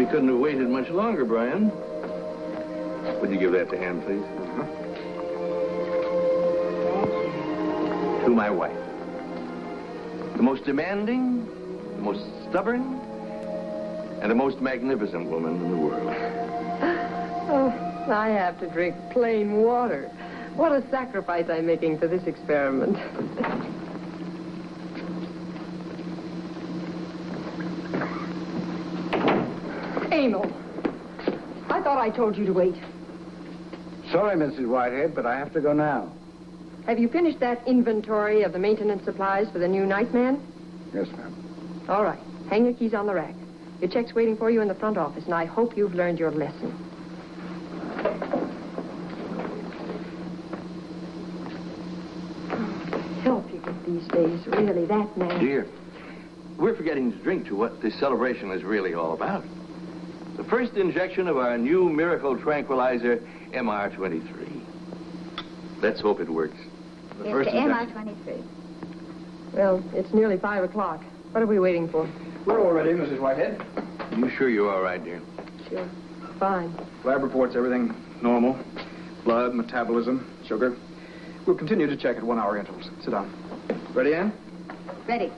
Couldn't have waited much longer, Brian. Would you give that to Anne, please? To my wife. The most demanding, the most stubborn, and the most magnificent woman in the world. Oh, I have to drink plain water. What a sacrifice I'm making for this experiment. Emil, I thought I told you to wait. Sorry, Mrs. Whitehead, but I have to go now. Have you finished that inventory of the maintenance supplies for the new nightman? Yes, ma'am. All right. Hang your keys on the rack. Your check's waiting for you in the front office, and I hope you've learned your lesson. Help you get these days, really, that man. Dear, we're forgetting to drink to what this celebration is really all about. The first injection of our new miracle tranquilizer, MR-23. Let's hope it works. It's MR-23. Well, it's nearly 5 o'clock. What are we waiting for? We're all ready, Mrs. Whitehead. You sure you're all right, dear? Sure. Fine. Lab reports everything normal. Blood, metabolism, sugar. We'll continue to check at 1-hour intervals. Sit down. Ready, Anne? Ready.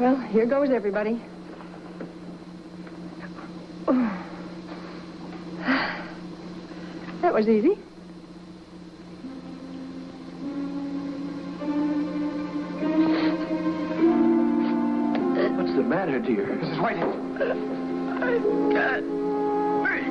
Well, here goes everybody. That was easy. What's the matter, dear? Mrs. Whitehead. I can't breathe.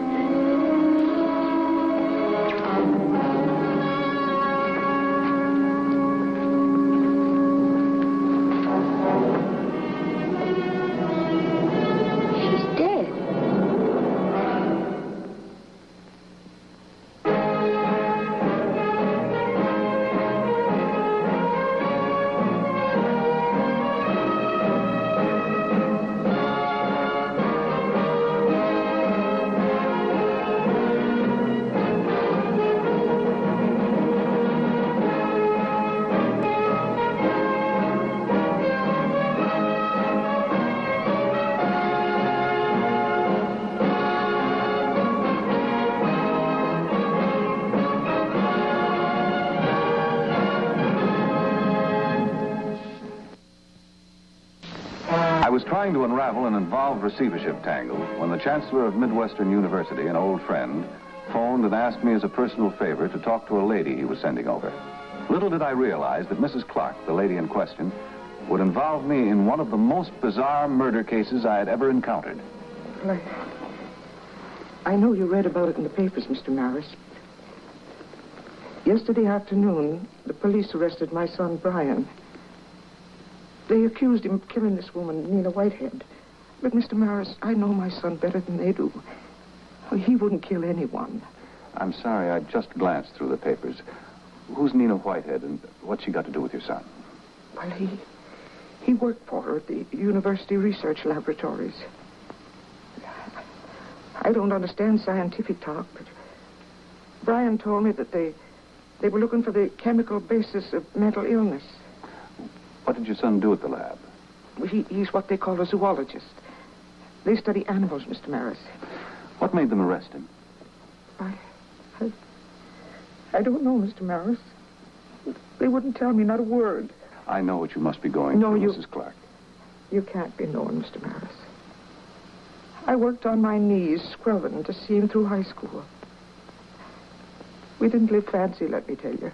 I was trying to unravel an involved receivership tangle when the Chancellor of Midwestern University, an old friend, phoned and asked me as a personal favor to talk to a lady he was sending over. Little did I realize that Mrs. Clark, the lady in question, would involve me in one of the most bizarre murder cases I had ever encountered. Well, I know you read about it in the papers, Mr. Maris. Yesterday afternoon, the police arrested my son, Brian. They accused him of killing this woman, Nina Whitehead. But, Mr. Maris, I know my son better than they do. He wouldn't kill anyone. I'm sorry, I just glanced through the papers. Who's Nina Whitehead, and what's she got to do with your son? Well, he worked for her at the university research laboratories. I don't understand scientific talk, but Brian told me that they were looking for the chemical basis of mental illness. What did your son do at the lab? He's what they call a zoologist. They study animals, Mr. Maris. What made them arrest him? I don't know, Mr. Maris. They wouldn't tell me not a word. I know what you must be going through, Mrs. Clark. You can't be knowing, Mr. Maris. I worked on my knees, scrubbing to see him through high school. We didn't live fancy, let me tell you.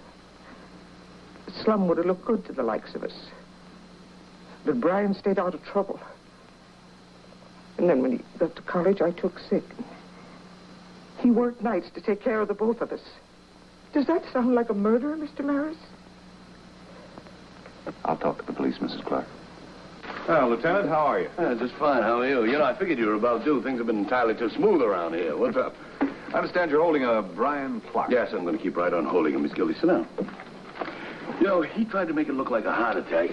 The slum would have looked good to the likes of us. But Brian stayed out of trouble. And then when he got to college, I took sick. He worked nights to take care of the both of us. Does that sound like a murder, Mr. Maris? I'll talk to the police, Mrs. Clark. Well, Lieutenant, how are you? Just fine. How are you? You know, I figured you were about due. Things have been entirely too smooth around here. What's up? I understand you're holding a Brian Clark. Yes, I'm going to keep right on holding him. He's guilty. Sit down. You know, he tried to make it look like a heart attack.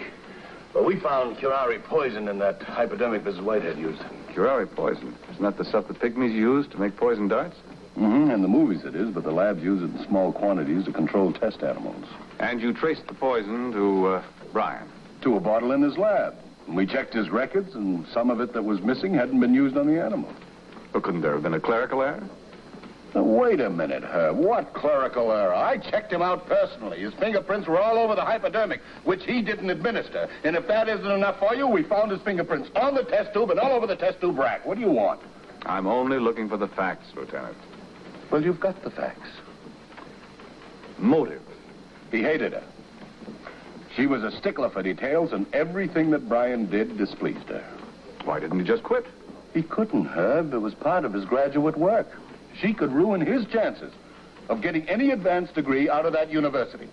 But we found curare poison in that hypodermic Mrs. Whitehead used. Curare poison? Isn't that the stuff the pygmies use to make poison darts? Mm-hmm. In the movies it is, but the labs use it in small quantities to control test animals. And you traced the poison to Brian? To a bottle in his lab. We checked his records, and some of it that was missing hadn't been used on the animal. But couldn't there have been a clerical error? Now, wait a minute, Herb. What clerical error? I checked him out personally. His fingerprints were all over the hypodermic, which he didn't administer. And if that isn't enough for you, we found his fingerprints on the test tube and all over the test tube rack. What do you want? I'm only looking for the facts, Lieutenant. Well, you've got the facts. Motive. He hated her. She was a stickler for details, and everything that Brian did displeased her. Why didn't he just quit? He couldn't, Herb. It was part of his graduate work. She could ruin his chances of getting any advanced degree out of that university.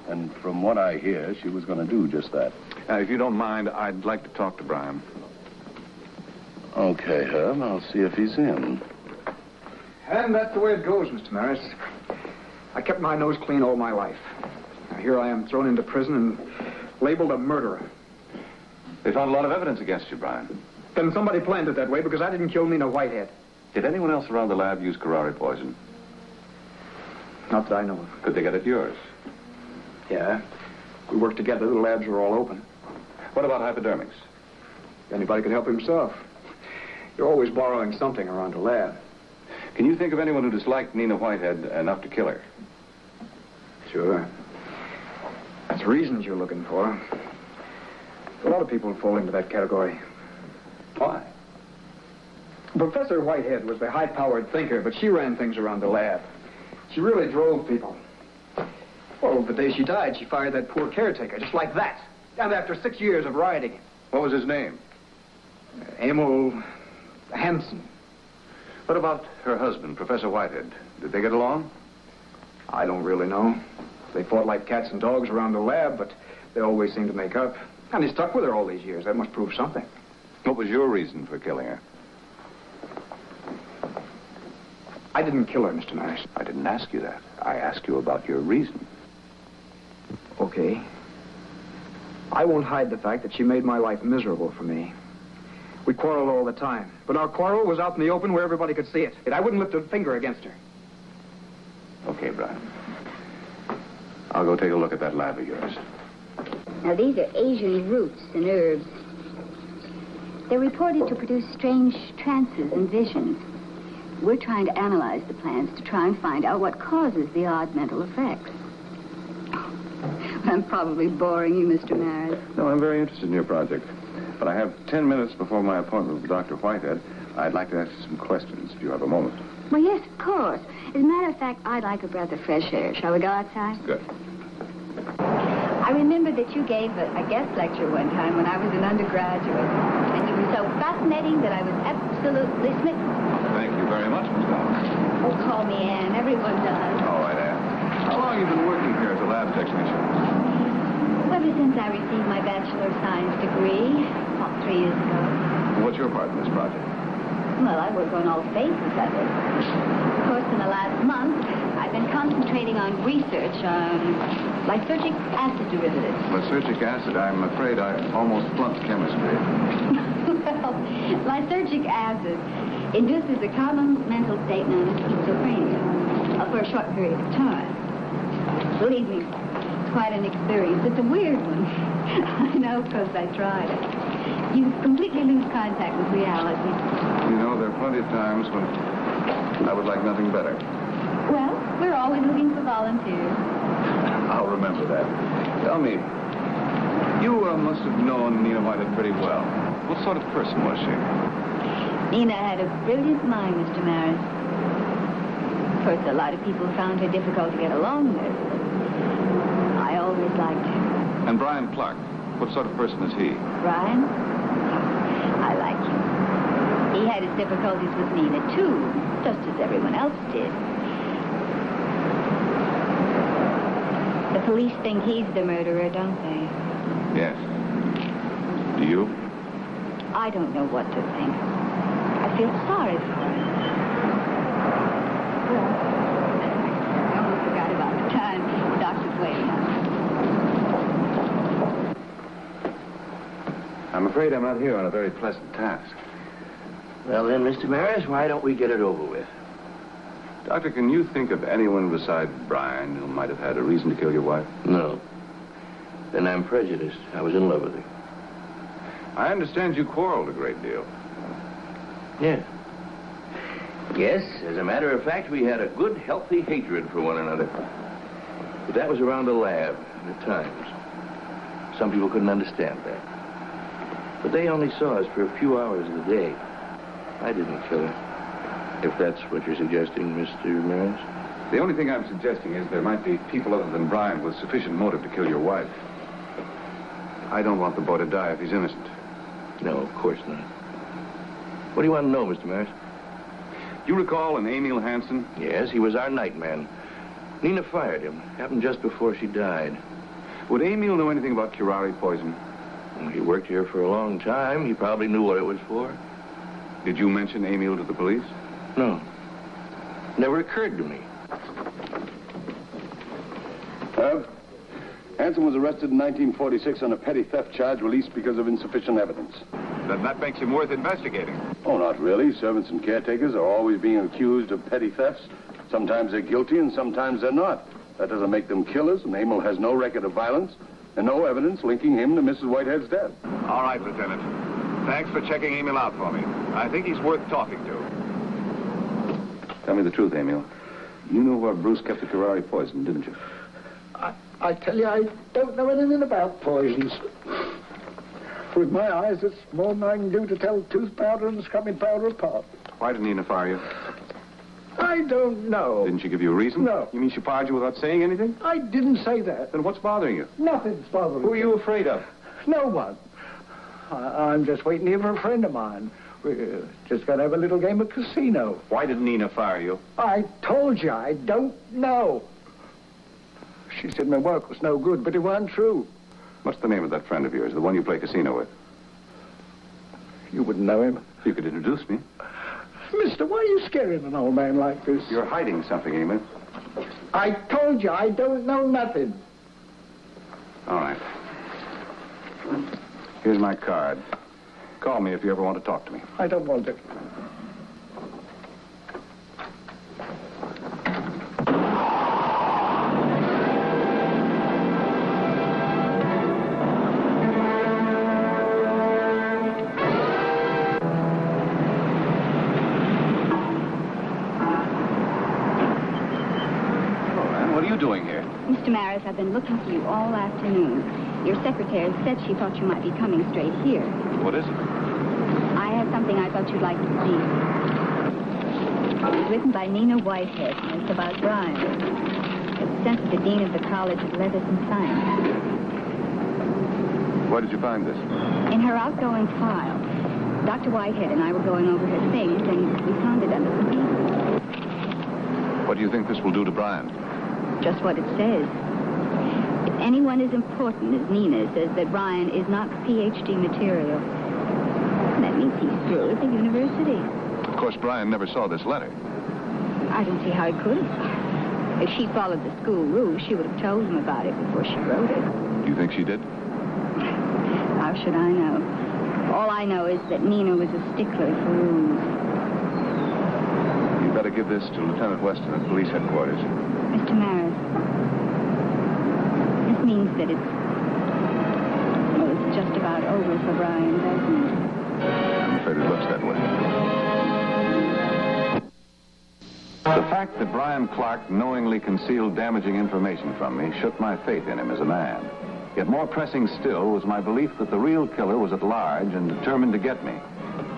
And from what I hear, she was going to do just that. If you don't mind, I'd like to talk to Brian. Okay, Herb. I'll see if he's in. And that's the way it goes, Mr. Maris. I kept my nose clean all my life. Now, here I am thrown into prison and labeled a murderer. They found a lot of evidence against you, Brian. Then somebody planned it that way because I didn't kill Nina Whitehead. Did anyone else around the lab use curare poison? Not that I know of. Could they get at yours? Yeah. We worked together. The labs were all open. What about hypodermics? Anybody could help himself. You're always borrowing something around a lab. Can you think of anyone who disliked Nina Whitehead enough to kill her? Sure. That's reasons you're looking for. A lot of people fall into that category. Why? Professor Whitehead was the high-powered thinker, but she ran things around the lab. She really drove people. Well, the day she died, she fired that poor caretaker, just like that. And after 6 years of riding him. What was his name? Emil Hansen. What about her husband, Professor Whitehead? Did they get along? I don't really know. They fought like cats and dogs around the lab, but they always seemed to make up. And he stuck with her all these years. That must prove something. What was your reason for killing her? I didn't kill her, Mr. Maris. I didn't ask you that. I asked you about your reason. Okay. I won't hide the fact that she made my life miserable for me. We quarreled all the time, but our quarrel was out in the open where everybody could see it. And I wouldn't lift a finger against her. Okay, Brian. I'll go take a look at that lab of yours. Now, these are Asian roots and herbs. They're reported to produce strange trances and visions. We're trying to analyze the plants to try and find out what causes the odd mental effects. I'm probably boring you, Mr. Maris. No, I'm very interested in your project. But I have 10 minutes before my appointment with Dr. Whitehead. I'd like to ask you some questions, if you have a moment. Well, yes, of course. As a matter of fact, I'd like a breath of fresh air. Shall we go outside? Good. I remember that you gave a guest lecture one time when I was an undergraduate. And you were so fascinating that I was absolutely smitten. Thank you very much, Miss Collins. Oh, call me Anne. Everyone does. All right, Ann. How long have you been working here as a lab technician? Ever since I received my Bachelor of Science degree, about 3 years ago. What's your part in this project? Well, I work on all phases of it. Of course, in the last month, I've been concentrating on research on lysergic acid derivatives. Lysergic acid, I'm afraid I almost flunked chemistry. Well, lysergic acid induces a common mental state known as schizophrenia for a short period of time. Believe me, it's quite an experience. It's a weird one. I know, because I tried it. You completely lose contact with reality. You know, there are plenty of times when I would like nothing better. Well, we're always looking for volunteers. I'll remember that. Tell me, you must have known Nina Whitehead pretty well. What sort of person was she? Nina had a brilliant mind, Mr. Maris. Of course, a lot of people found her difficult to get along with. I always liked her. And Brian Clark, what sort of person is he? Brian? I like him. He had his difficulties with Nina, too, just as everyone else did. The police think he's the murderer, don't they? Yes. Do you? I don't know what to think. I feel sorry for him. I almost forgot about the time. The doctor's waiting on us. I'm afraid I'm not here on a very pleasant task. Well, then, Mr. Maris, why don't we get it over with? Doctor, can you think of anyone besides Brian who might have had a reason to kill your wife? No. Then I'm prejudiced. I was in love with her. I understand you quarreled a great deal. Yeah. Yes, as a matter of fact, we had a good, healthy hatred for one another. But that was around the lab, and at times. Some people couldn't understand that. But they only saw us for a few hours of the day. I didn't kill her. If that's what you're suggesting, Mr. Maris. The only thing I'm suggesting is there might be people other than Brian with sufficient motive to kill your wife. I don't want the boy to die if he's innocent. No, of course not. What do you want to know, Mr. Maris? Do you recall an Emil Hansen? Yes, he was our night man. Nina fired him. Happened just before she died. Would Emil know anything about curare poison? Well, he worked here for a long time. He probably knew what it was for. Did you mention Emil to the police? No. Never occurred to me. Hansen was arrested in 1946 on a petty theft charge, released because of insufficient evidence. Then that makes him worth investigating. Oh, not really. Servants and caretakers are always being accused of petty thefts. Sometimes they're guilty and sometimes they're not. That doesn't make them killers, and Emil has no record of violence and no evidence linking him to Mrs. Whitehead's death. All right, Lieutenant. Thanks for checking Emil out for me. I think he's worth talking to. Tell me the truth, Emil. You knew where Bruce kept the curare poison, didn't you? I tell you, I don't know anything about poisons. With my eyes, it's more than I can do to tell tooth powder and scrubbing powder apart. Why did Nina fire you? I don't know. Didn't she give you a reason? No. You mean she fired you without saying anything? I didn't say that. Then what's bothering you? Nothing's bothering Who are me. you afraid of? No one. I'm just waiting here for a friend of mine. We're just going to have a little game of casino. Why did Nina fire you? I told you, I don't know. She said my work was no good, but it wasn't true. What's the name of that friend of yours, the one you play casino with? You wouldn't know him. You could introduce me. Mister, why are you scaring an old man like this? You're hiding something, Emil. I told you, I don't know nothing. All right. Here's my card. Call me if you ever want to talk to me. I don't want it. Doing here? Mr. Maris, I've been looking for you all afternoon. Your secretary said she thought you might be coming straight here. What is it? I have something I thought you'd like to see. It's written by Nina Whitehead, and it's about Brian. It's sent to the dean of the College of Letters and Science. Where did you find this? In her outgoing file. Dr. Whitehead and I were going over her things, and we found it under some papers. What do you think this will do to Brian? Just what it says. If anyone as important as Nina says that Brian is not PhD material, that means he's through at the university. Of course, Brian never saw this letter. I don't see how he could have. If she followed the school rules, she would have told him about it before she wrote it. Do you think she did? How should I know? All I know is that Nina was a stickler for rules. You'd better give this to Lieutenant Weston at police headquarters. Mr. Maris, this means that it's just about over for Brian, doesn't it? I'm afraid it looks that way. The fact that Brian Clark knowingly concealed damaging information from me shook my faith in him as a man. Yet more pressing still was my belief that the real killer was at large and determined to get me,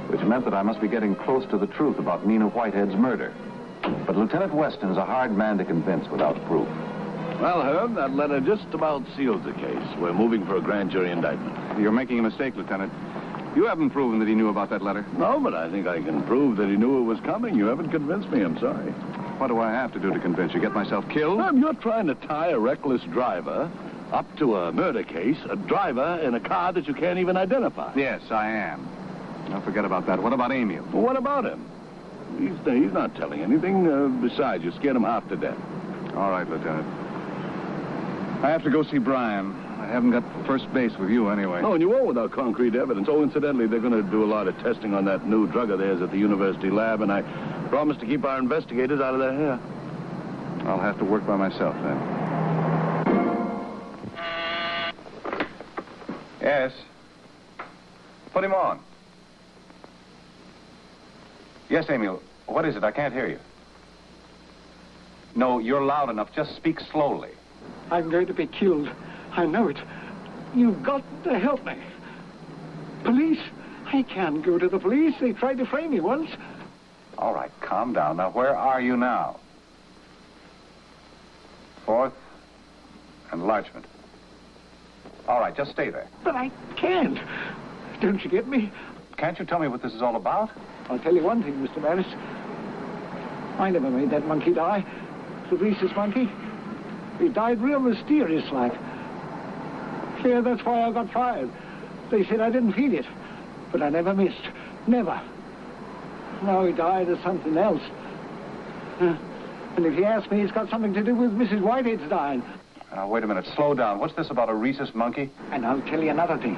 which meant that I must be getting close to the truth about Nina Whitehead's murder. But Lieutenant Weston is a hard man to convince without proof. Well, Herb, that letter just about seals the case. We're moving for a grand jury indictment. You're making a mistake, Lieutenant. You haven't proven that he knew about that letter. No, but I think I can prove that he knew it was coming. You haven't convinced me, I'm sorry. What do I have to do to convince you? Get myself killed? Herb, you're trying to tie a reckless driver up to a murder case, a driver in a car that you can't even identify. Yes, I am. Now, forget about that. What about Emil? Well, what about him? He's not telling anything. Besides, you scared him half to death. All right, Lieutenant. I have to go see Brian. I haven't got first base with you anyway. Oh, and you won't without concrete evidence. Oh, incidentally, they're going to do a lot of testing on that new drug of theirs at the university lab, and I promised to keep our investigators out of their hair. I'll have to work by myself then. Yes? Put him on. Yes, Emil. What is it? I can't hear you. No, you're loud enough. Just speak slowly. I'm going to be killed. I know it. You've got to help me. Police? I can't go to the police. They tried to frame me once. All right, calm down. Now, where are you now? 4th Enlargement. All right, just stay there. But I can't. Don't you get me? Can't you tell me what this is all about? I'll tell you one thing, Mr. Maris. I never made that monkey die. The rhesus monkey. He died real mysterious-like. Yeah, that's why I got fired. They said I didn't feed it. But I never missed. Never. Now he died of something else. And if you ask me, it's got something to do with Mrs. Whitehead's dying. Now, wait a minute. Slow down. What's this about a rhesus monkey? And I'll tell you another thing.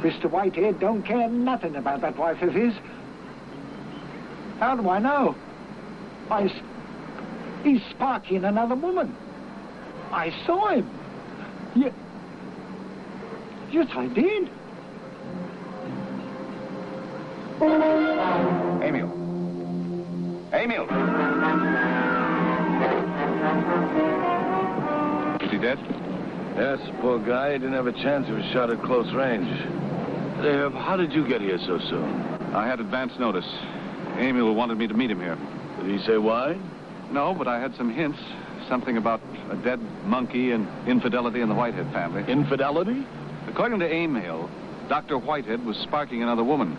Mr. Whitehead don't care nothing about that wife of his. How do I know? He's sparking another woman. I saw him. Yes, I did. Emil. Emil! Is he dead? Yes, poor guy. He didn't have a chance. He was shot at close range. How did you get here so soon? I had advance notice. Emil wanted me to meet him here. Did he say why? No, but I had some hints. Something about a dead monkey and infidelity in the Whitehead family. Infidelity? According to Emil, Dr. Whitehead was sparking another woman.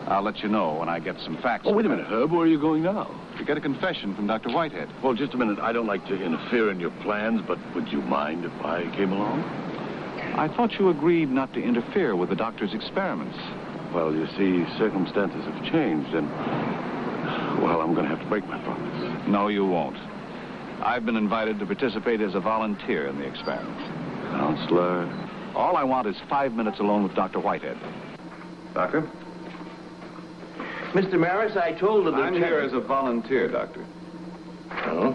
I'll let you know when I get some facts. Oh, wait a minute, Herb. Where are you going now? To get a confession from Dr. Whitehead. Well, just a minute. I don't like to interfere in your plans, but would you mind if I came along? I thought you agreed not to interfere with the doctor's experiments. Well, you see, circumstances have changed, and, well, I'm going to have to break my promise. No, you won't. I've been invited to participate as a volunteer in the experiments. Counselor? All I want is 5 minutes alone with Dr. Whitehead. Doctor? Mr. Maris, I told the I'm lieutenant... here as a volunteer, Doctor. Oh?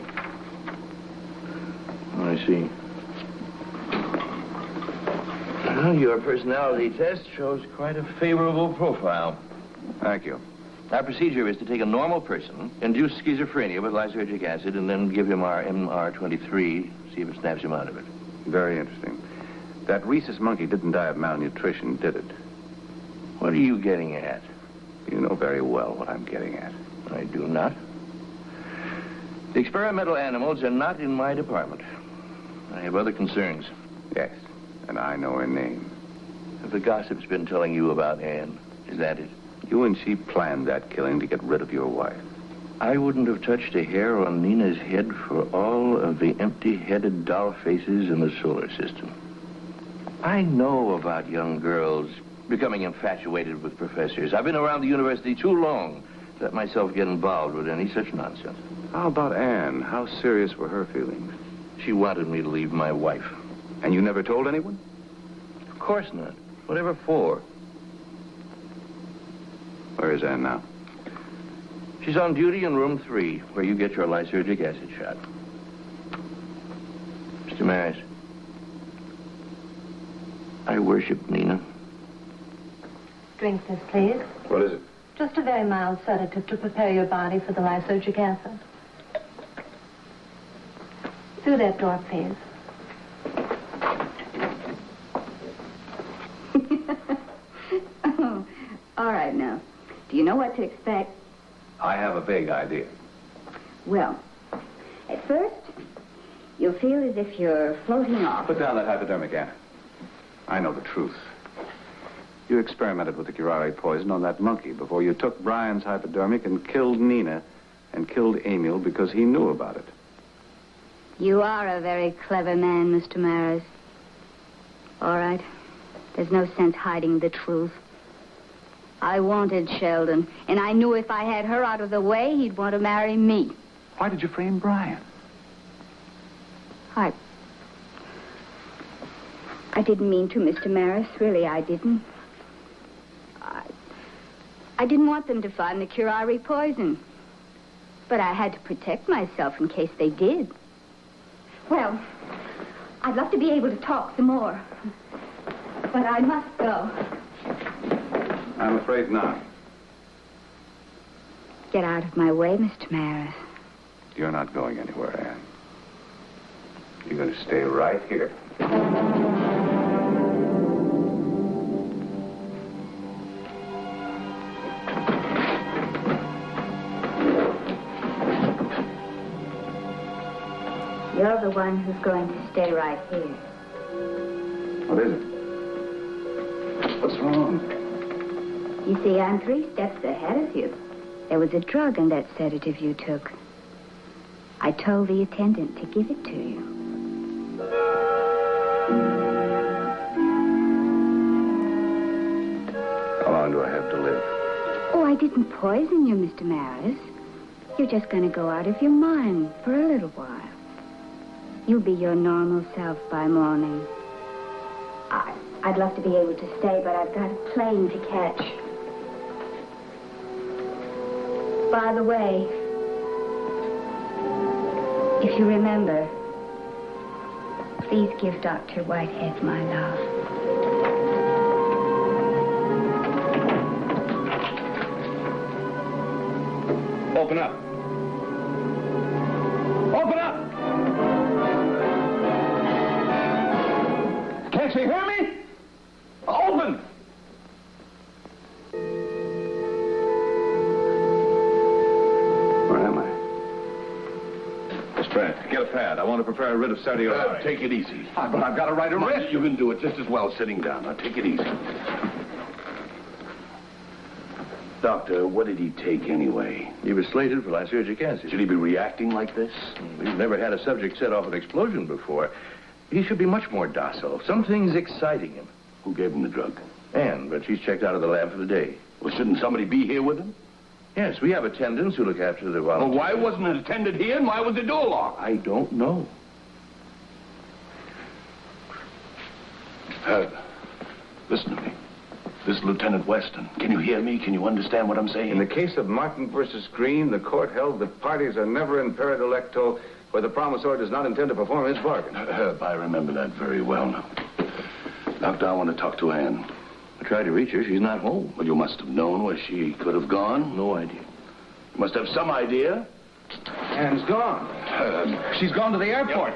I see. Well, your personality test shows quite a favorable profile. Thank you. Our procedure is to take a normal person, induce schizophrenia with lysergic acid, and then give him our MR23, see if it snaps him out of it. Very interesting. That rhesus monkey didn't die of malnutrition, did it? What are you getting at? You know very well what I'm getting at. I do not. The experimental animals are not in my department. I have other concerns. Yes, and I know her name. Have the gossip's been telling you about Anne? Is that it? You and she planned that killing to get rid of your wife. I wouldn't have touched a hair on Nina's head for all of the empty-headed doll faces in the solar system. I know about young girls becoming infatuated with professors. I've been around the university too long to let myself get involved with any such nonsense. How about Anne? How serious were her feelings? She wanted me to leave my wife. And you never told anyone? Of course not. Whatever for? Where is Anne now? She's on duty in room 3, where you get your lysergic acid shot. Mr. Maris, I worship Nina. Drink this, please. What is it? Just a very mild sedative to prepare your body for the lysergic acid. Through that door, please. Oh, all right now. Do you know what to expect? I have a vague idea. Well, at first, you'll feel as if you're floating off. Put down that hypodermic, Anna. I know the truth. You experimented with the curare poison on that monkey before you took Brian's hypodermic and killed Nina and killed Emil because he knew about it. You are a very clever man, Mr. Maris. All right. There's no sense hiding the truth. I wanted Sheldon, and I knew if I had her out of the way, he'd want to marry me. Why did you frame Brian? I didn't mean to, Mr. Maris. Really, I didn't. I didn't want them to find the curare poison. But I had to protect myself in case they did. Well, I'd love to be able to talk some more. But I must go. I'm afraid not. Get out of my way, Mr. Maris. You're not going anywhere, Anne. You're going to stay right here. You're the one who's going to stay right here. What is it? What's wrong? You see, I'm 3 steps ahead of you. There was a drug in that sedative you took. I told the attendant to give it to you. How long do I have to live? Oh, I didn't poison you, Mr. Maris. You're just going to go out of your mind for a little while. You'll be your normal self by morning. I'd love to be able to stay, but I've got a plane to catch. By the way, if you remember, please give Dr. Whitehead my love. Open up. Open up! Can't you hear me? Open! Where am I? Miss Brent, get a pad. I want to prepare a writ of certiorari. Take it easy. But I've got to write a writ. You can do it just as well sitting down. Now, take it easy. Doctor, what did he take anyway? He was slated for lysergic acid. Should he be reacting like this? We've never had a subject set off an explosion before. He should be much more docile. Something's exciting him. Who gave him the drug? Anne, but she's checked out of the lab for the day. Well, shouldn't somebody be here with him? Yes, we have attendants who look after the volunteers. Well, why wasn't an attendant here and why was the door locked? I don't know. Herb, listen to me. This is Lieutenant Weston. Can you hear me? Can you understand what I'm saying? In the case of Martin versus Green, the court held that parties are never in peri delicto where the promisor does not intend to perform his bargain. Herb, I remember that very well now. Doctor, I want to talk to Anne. I tried to reach her. She's not home. Well, you must have known where she could have gone. No idea. You must have some idea. Anne's gone. Herb. She's gone to the airport.